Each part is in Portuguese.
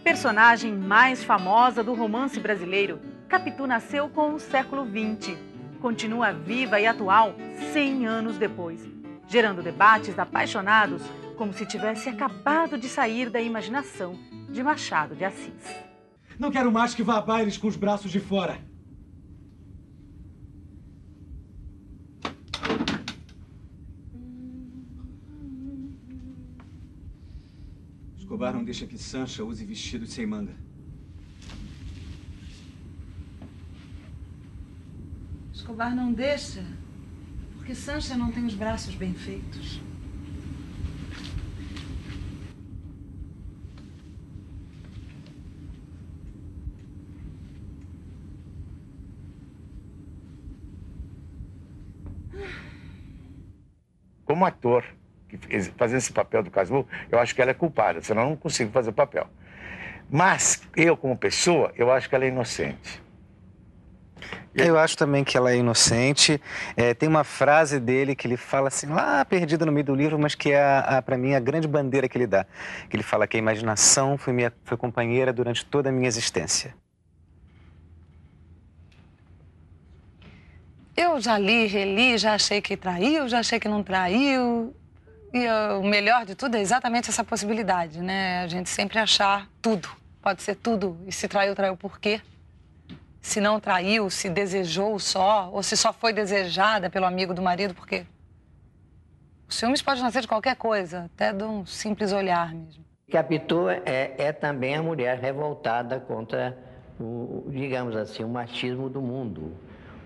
Personagem mais famosa do romance brasileiro, Capitu nasceu com o século XX. Continua viva e atual 100 anos depois, gerando debates apaixonados como se tivesse acabado de sair da imaginação de Machado de Assis. Não quero mais que vá a bailes com os braços de fora. Escobar não deixa que Sancha use vestidos sem manga. Escobar não deixa, porque Sancha não tem os braços bem feitos. Como ator, fazendo esse papel do Casulo, eu acho que ela é culpada, senão eu não consigo fazer o papel. Mas eu, como pessoa, eu acho que ela é inocente. Eu acho também que ela é inocente. Tem uma frase dele que ele fala assim, lá perdida no meio do livro, mas que é, para mim, a grande bandeira que ele dá. Que ele fala que a imaginação foi companheira durante toda a minha existência. Eu já li, reli, já achei que traiu, já achei que não traiu. E o melhor de tudo é exatamente essa possibilidade, né? A gente sempre achar tudo. Pode ser tudo. E se traiu, traiu por quê? Se não traiu, se desejou só, ou se só foi desejada pelo amigo do marido, porque os ciúmes podem nascer de qualquer coisa, até de um simples olhar mesmo. Capitu é também a mulher revoltada contra digamos assim, o machismo do mundo.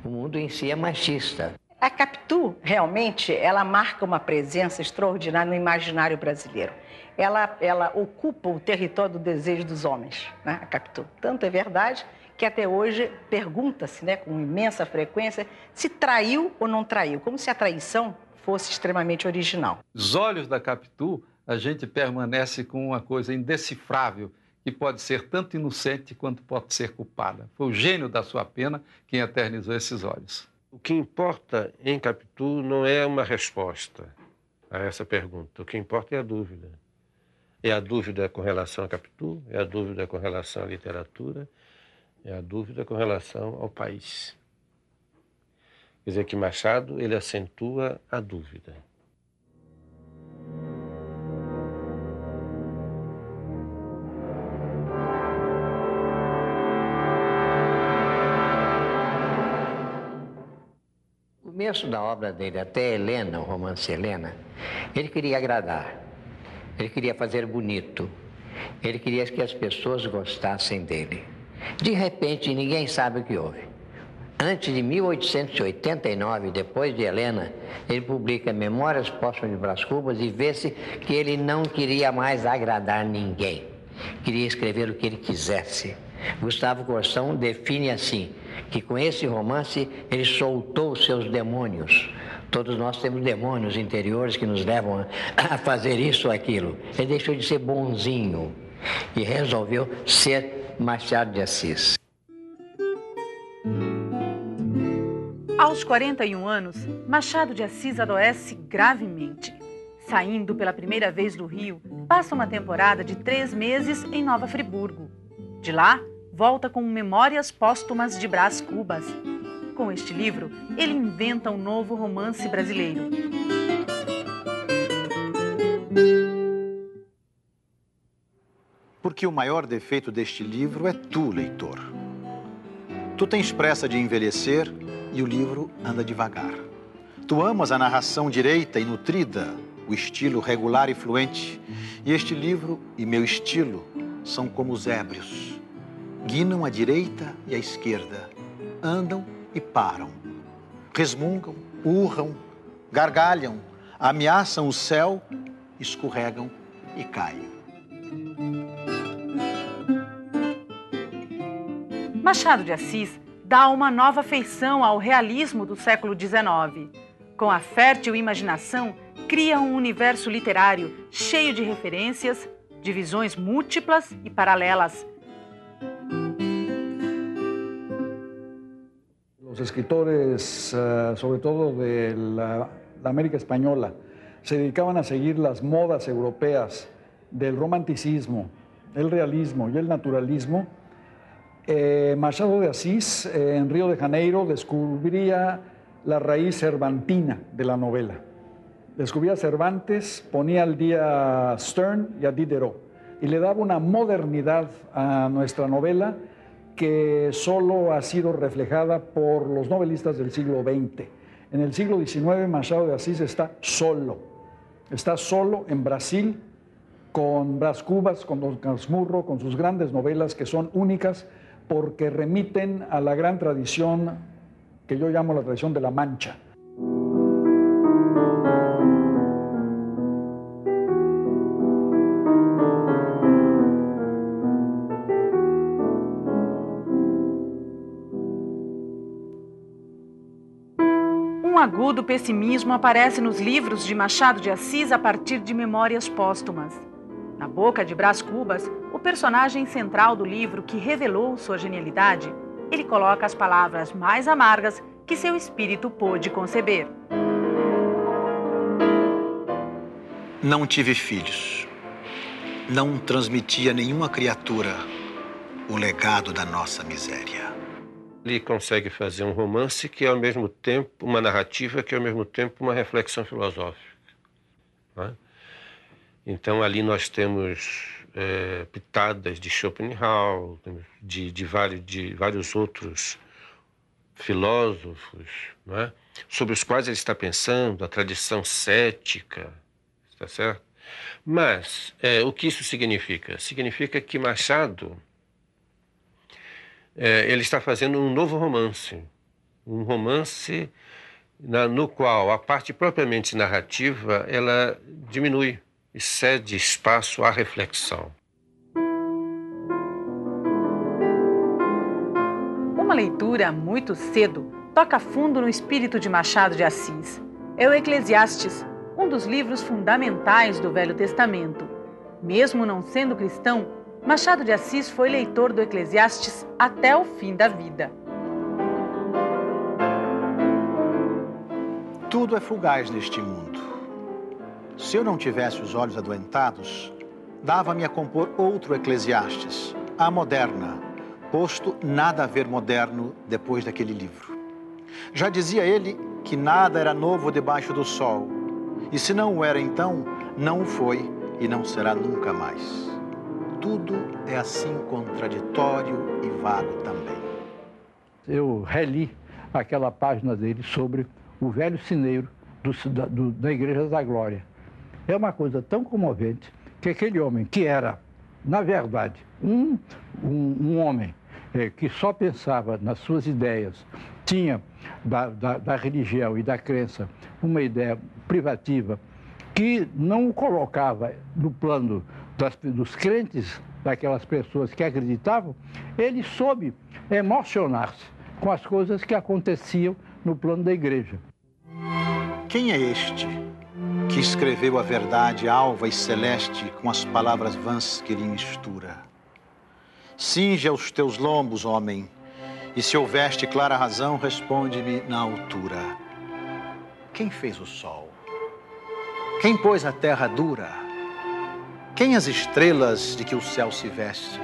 O mundo em si é machista. A Capitu, realmente, ela marca uma presença extraordinária no imaginário brasileiro. Ela ocupa o território do desejo dos homens, né, a Capitu. Tanto é verdade que até hoje pergunta-se, né, com imensa frequência, se traiu ou não traiu, como se a traição fosse extremamente original. Os olhos da Capitu, a gente permanece com uma coisa indecifrável, que pode ser tanto inocente quanto pode ser culpada. Foi o gênio da sua pena quem eternizou esses olhos. O que importa em Capitu não é uma resposta a essa pergunta. O que importa é a dúvida. É a dúvida com relação a Capitu, é a dúvida com relação à literatura, é a dúvida com relação ao país. Quer dizer que Machado, ele acentua a dúvida. No começo da obra dele, até Helena, o romance Helena, ele queria agradar, ele queria fazer bonito, ele queria que as pessoas gostassem dele. De repente, ninguém sabe o que houve. Antes de 1889, depois de Helena, ele publica Memórias Póstumas de Brás Cubas e vê-se que ele não queria mais agradar ninguém. Queria escrever o que ele quisesse. Gustavo Corsão define assim, que com esse romance ele soltou os seus demônios. Todos nós temos demônios interiores que nos levam a fazer isso ou aquilo. Ele deixou de ser bonzinho e resolveu ser Machado de Assis. Aos 41 anos, Machado de Assis adoece gravemente. Saindo pela primeira vez do Rio, passa uma temporada de 3 meses em Nova Friburgo. De lá, volta com Memórias Póstumas de Brás Cubas. Com este livro, ele inventa um novo romance brasileiro. Porque o maior defeito deste livro é tu, leitor. Tu tens pressa de envelhecer e o livro anda devagar. Tu amas a narração direita e nutrida, o estilo regular e fluente. E este livro e meu estilo são como os ébrios. Guinam à direita e à esquerda, andam e param, resmungam, urram, gargalham, ameaçam o céu, escorregam e caem. Machado de Assis dá uma nova feição ao realismo do século XIX. Com a fértil imaginação, cria um universo literário cheio de referências, de visões múltiplas e paralelas. Los escritores, sobre todo de la América Española, se dedicaban a seguir las modas europeas del romanticismo, el realismo y el naturalismo, Machado de Asís, en Río de Janeiro, descubría la raíz cervantina de la novela. Descubría a Cervantes, ponía al día a Sterne y a Diderot, y le daba una modernidad a nuestra novela que solo ha sido reflejada por los novelistas del siglo XX. En el siglo XIX, Machado de Asís está solo en Brasil, con Brás Cubas, con Don Casmurro, con sus grandes novelas que son únicas porque remiten a la gran tradición que yo llamo la tradición de la Mancha. Um agudo pessimismo aparece nos livros de Machado de Assis a partir de Memórias Póstumas. Na boca de Brás Cubas, o personagem central do livro que revelou sua genialidade, ele coloca as palavras mais amargas que seu espírito pôde conceber. Não tive filhos. Não transmiti a nenhuma criatura o legado da nossa miséria. Ele consegue fazer um romance que é ao mesmo tempo uma narrativa, que é ao mesmo tempo uma reflexão filosófica, né? Então ali nós temos pitadas de Schopenhauer, de vários outros filósofos, né? Sobre os quais ele está pensando, a tradição cética, está certo? Mas o que isso significa? Significa que Machado ele está fazendo um novo romance, um romance no qual a parte propriamente narrativa ela diminui e cede espaço à reflexão. Uma leitura muito cedo toca fundo no espírito de Machado de Assis. É o Eclesiastes, um dos livros fundamentais do Velho Testamento. Mesmo não sendo cristão, Machado de Assis foi leitor do Eclesiastes até o fim da vida. Tudo é fugaz neste mundo. Se eu não tivesse os olhos adoentados, dava-me a compor outro Eclesiastes, a moderna, posto nada a ver moderno depois daquele livro. Já dizia ele que nada era novo debaixo do sol, e se não o era então, não o foi e não será nunca mais. Tudo é assim contraditório e vago também. Eu reli aquela página dele sobre o velho sineiro da Igreja da Glória. É uma coisa tão comovente que aquele homem que era, na verdade, um homem que só pensava nas suas ideias, tinha da religião e da crença uma ideia privativa que não o colocava no plano dos crentes, daquelas pessoas que acreditavam, ele soube emocionar-se com as coisas que aconteciam no plano da igreja. Quem é este que escreveu a verdade alva e celeste com as palavras vãs que lhe mistura? Cinge aos teus lombos, homem, e se houveste clara razão, responde-me na altura. Quem fez o sol? Quem pôs a terra dura? Quem as estrelas de que o céu se veste?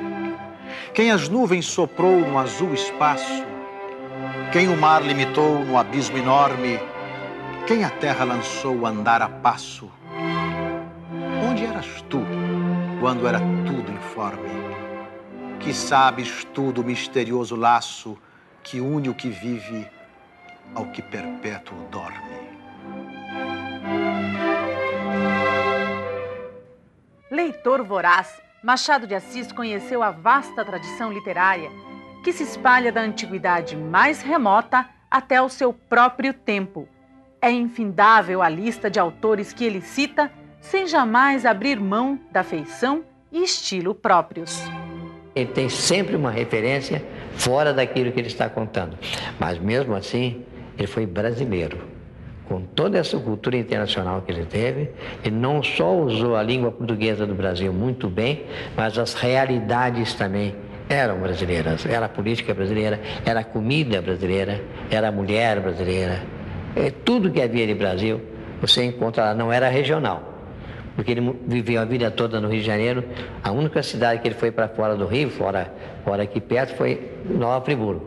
Quem as nuvens soprou no azul espaço? Quem o mar limitou no abismo enorme? Quem a terra lançou a andar a passo? Onde eras tu, quando era tudo informe? Que sabes tu do misterioso laço que une o que vive ao que perpétuo dorme? Leitor voraz, Machado de Assis conheceu a vasta tradição literária que se espalha da antiguidade mais remota até o seu próprio tempo. É infindável a lista de autores que ele cita, sem jamais abrir mão da feição e estilo próprios. Ele tem sempre uma referência fora daquilo que ele está contando. Mas mesmo assim, ele foi brasileiro. Com toda essa cultura internacional que ele teve, ele não só usou a língua portuguesa do Brasil muito bem, mas as realidades também eram brasileiras. Era a política brasileira, era a comida brasileira, era a mulher brasileira. Tudo que havia de Brasil, você encontra lá, não era regional. porque ele viveu a vida toda no Rio de Janeiro. A única cidade que ele foi para fora do Rio, fora aqui perto, foi Nova Friburgo.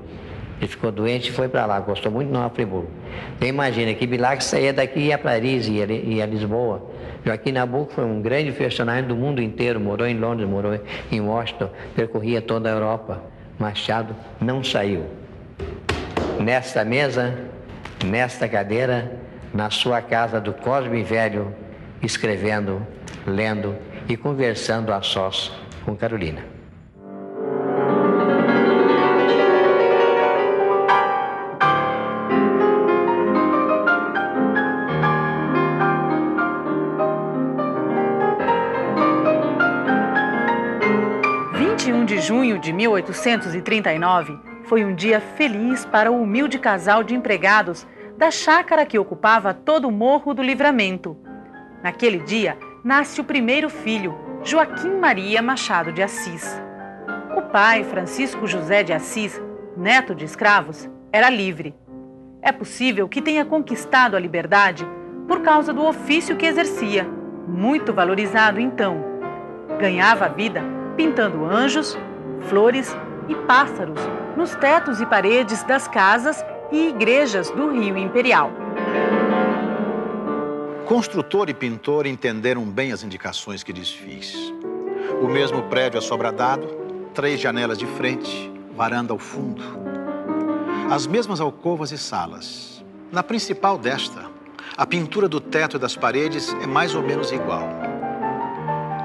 Ele ficou doente e foi para lá, gostou muito de Nova Friburgo. Então imagina que Bilac saía daqui e ia para Paris, ia a Lisboa. Joaquim Nabuco foi um grande personagem do mundo inteiro, morou em Londres, morou em Washington, percorria toda a Europa. Machado não saiu. Nesta mesa, nesta cadeira, na sua casa do Cosme Velho, escrevendo, lendo e conversando a sós com Carolina. De junho de 1839 foi um dia feliz para o humilde casal de empregados da chácara que ocupava todo o Morro do Livramento. Naquele dia, nasce o primeiro filho, Joaquim Maria Machado de Assis. O pai, Francisco José de Assis, neto de escravos, era livre. É possível que tenha conquistado a liberdade por causa do ofício que exercia, muito valorizado então. Ganhava a vida pintando anjos, flores e pássaros nos tetos e paredes das casas e igrejas do Rio Imperial. Construtor e pintor entenderam bem as indicações que lhes fiz. O mesmo prédio assobradado, 3 janelas de frente, varanda ao fundo. As mesmas alcovas e salas. Na principal desta, a pintura do teto e das paredes é mais ou menos igual.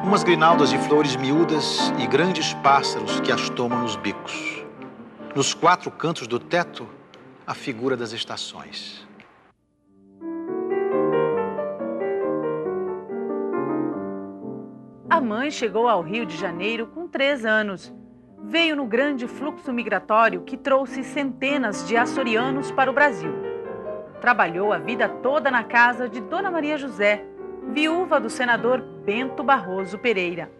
Umas grinaldas de flores miúdas e grandes pássaros que as tomam nos bicos. Nos 4 cantos do teto, a figura das estações. A mãe chegou ao Rio de Janeiro com 3 anos. Veio no grande fluxo migratório que trouxe centenas de açorianos para o Brasil. Trabalhou a vida toda na casa de Dona Maria José, viúva do senador Bento Barroso Pereira.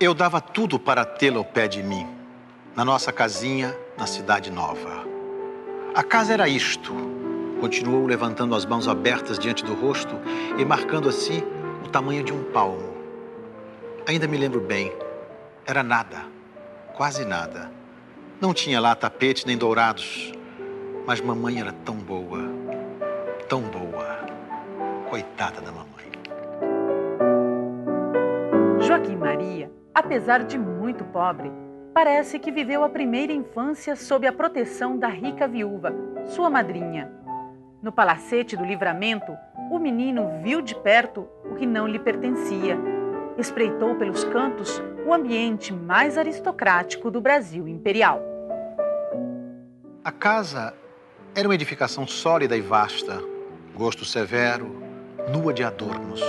Eu dava tudo para tê-la ao pé de mim, na nossa casinha, na Cidade Nova. A casa era isto. Continuou levantando as mãos abertas diante do rosto e marcando assim o tamanho de um palmo. Ainda me lembro bem. Era nada, quase nada. Não tinha lá tapete nem dourados. Mas mamãe era tão boa, tão boa. Coitada da mamãe. Joaquim Maria, apesar de muito pobre, parece que viveu a primeira infância sob a proteção da rica viúva, sua madrinha. No Palacete do Livramento, o menino viu de perto o que não lhe pertencia. Espreitou pelos cantos o ambiente mais aristocrático do Brasil imperial. A casa era uma edificação sólida e vasta, gosto severo, nua de adornos.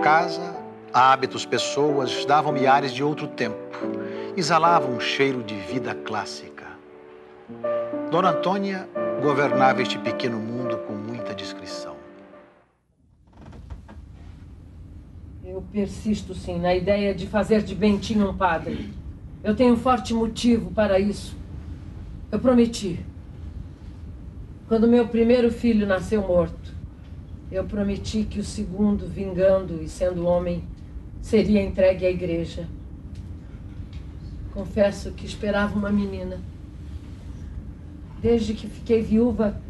Casa, hábitos, pessoas davam-me ares de outro tempo, exalavam um cheiro de vida clássica. Dona Antônia governava este pequeno mundo com muita discrição. Eu persisto, sim, na ideia de fazer de Bentinho um padre. Eu tenho um forte motivo para isso. Eu prometi. Quando meu primeiro filho nasceu morto, eu prometi que o segundo, vingando e sendo homem, seria entregue à igreja. Confesso que esperava uma menina. Desde que fiquei viúva,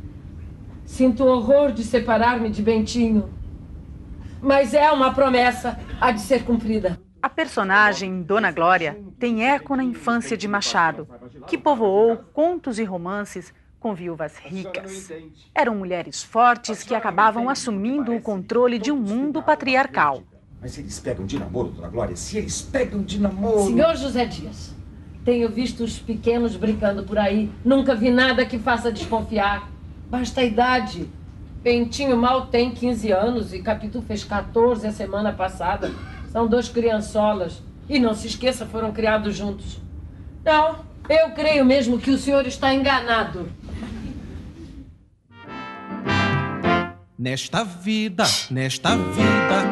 sinto horror de separar-me de Bentinho. Mas é uma promessa, há de ser cumprida. A personagem Dona Glória tem eco na infância de Machado, que povoou contos e romances com viúvas ricas. Eram mulheres fortes que acabavam assumindo o controle de um mundo patriarcal. Mas se eles pegam de namoro, Dona Glória, se eles pegam de namoro... Senhor José Dias, tenho visto os pequenos brincando por aí. Nunca vi nada que faça desconfiar. Basta a idade. Bentinho mal tem 15 anos e Capitu fez 14 a semana passada. São 2 criançolas. E não se esqueça, foram criados juntos. Não, eu creio mesmo que o senhor está enganado. Nesta vida,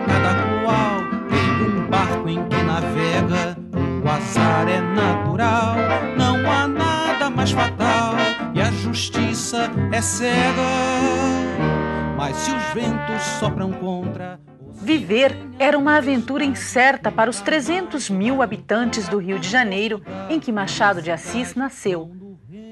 cada qual tem um barco em que navega. O azar é natural, não há nada mais fatal. E a justiça justiça é cega, mas se os ventos sopram contra... Viver era uma aventura incerta para os 300 mil habitantes do Rio de Janeiro, em que Machado de Assis nasceu.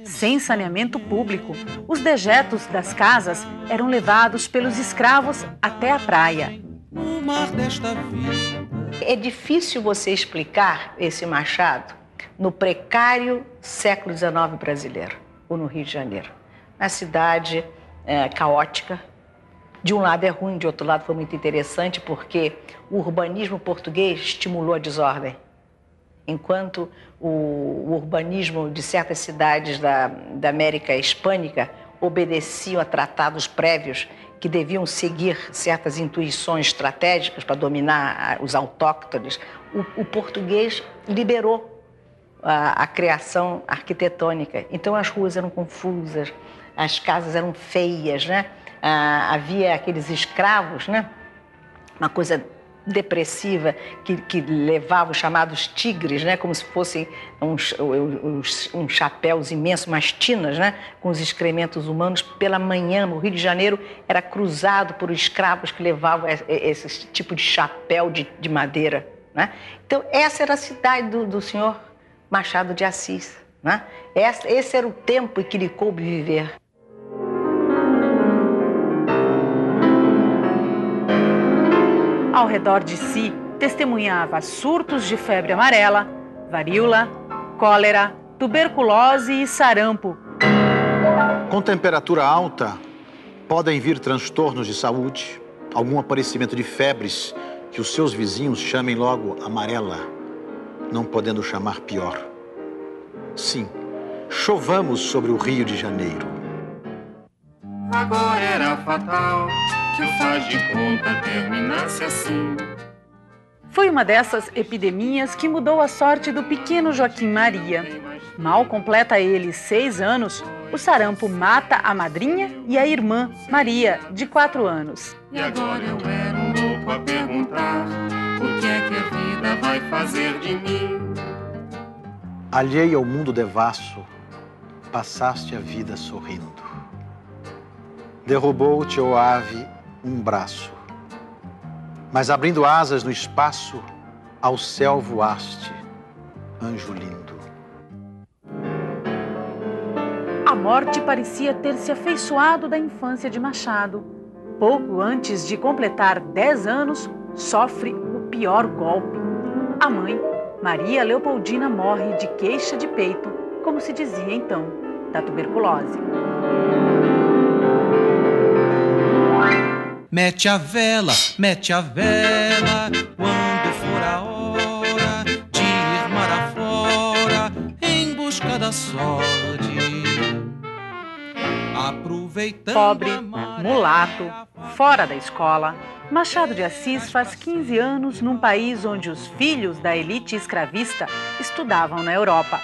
Sem saneamento público, os dejetos das casas eram levados pelos escravos até a praia. No mar desta vida. É difícil você explicar esse Machado no precário século XIX brasileiro, ou no Rio de Janeiro. Uma cidade caótica. De um lado é ruim, de outro lado foi muito interessante, porque o urbanismo português estimulou a desordem. Enquanto o urbanismo de certas cidades da América Hispânica obedeciam a tratados prévios que deviam seguir certas intuições estratégicas para dominar os autóctones, o português liberou a criação arquitetônica. Então as ruas eram confusas, as casas eram feias, né? Havia aqueles escravos, né? Uma coisa depressiva que levava os chamados tigres, né? Como se fossem uns chapéus imensos, umas tinas, né? Com os excrementos humanos. Pela manhã, no Rio de Janeiro, era cruzado por escravos que levavam esse tipo de chapéu de madeira, né? Então, essa era a cidade do senhor Machado de Assis, né? Esse era o tempo em que lhe coube viver. Ao redor de si, testemunhava surtos de febre amarela, varíola, cólera, tuberculose e sarampo. Com temperatura alta, podem vir transtornos de saúde, algum aparecimento de febres que os seus vizinhos chamem logo amarela, não podendo chamar pior. Sim, chovamos sobre o Rio de Janeiro. Agora era fatal que o faz de conta terminasse assim. Foi uma dessas epidemias que mudou a sorte do pequeno Joaquim Maria. Mal completa ele 6 anos, o sarampo mata a madrinha e a irmã, Maria, de 4 anos. E agora eu era um louco a perguntar: o que é que a vida vai fazer de mim? Alheio ao mundo devasso, passaste a vida sorrindo. Derrubou-te, ó ave, um braço, mas abrindo asas no espaço, ao céu voaste, anjo lindo. A morte parecia ter se afeiçoado da infância de Machado. Pouco antes de completar 10 anos, sofre o pior golpe. A mãe, Maria Leopoldina, morre de queixa de peito, como se dizia então, da tuberculose. Mete a vela, quando for a hora de ir mar afora em busca da sorte. Aproveitando pobre, mulato, fora da escola, Machado de Assis faz 15 anos num país onde os filhos da elite escravista estudavam na Europa.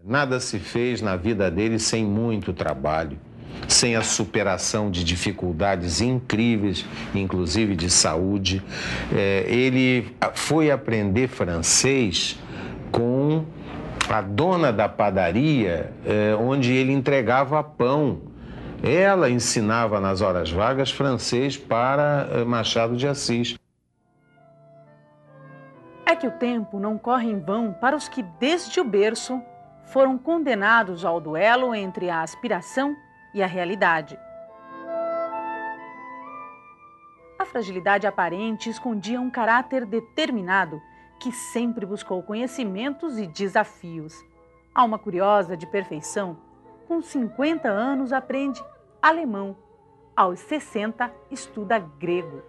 Nada se fez na vida dele sem muito trabalho, sem a superação de dificuldades incríveis, inclusive de saúde. Ele foi aprender francês com a dona da padaria, onde ele entregava pão. Ela ensinava nas horas vagas francês para Machado de Assis. É que o tempo não corre em vão para os que, desde o berço, foram condenados ao duelo entre a aspiração e a realidade. A fragilidade aparente escondia um caráter determinado que sempre buscou conhecimentos e desafios. Alma curiosa de perfeição, com 50 anos aprende alemão, aos 60 estuda grego.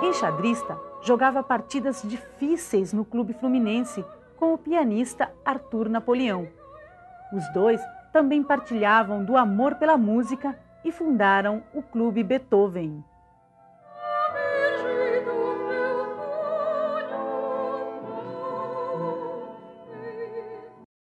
Enxadrista, jogava partidas difíceis no Clube Fluminense com o pianista Arthur Napoleão. Os dois também partilhavam do amor pela música e fundaram o Clube Beethoven.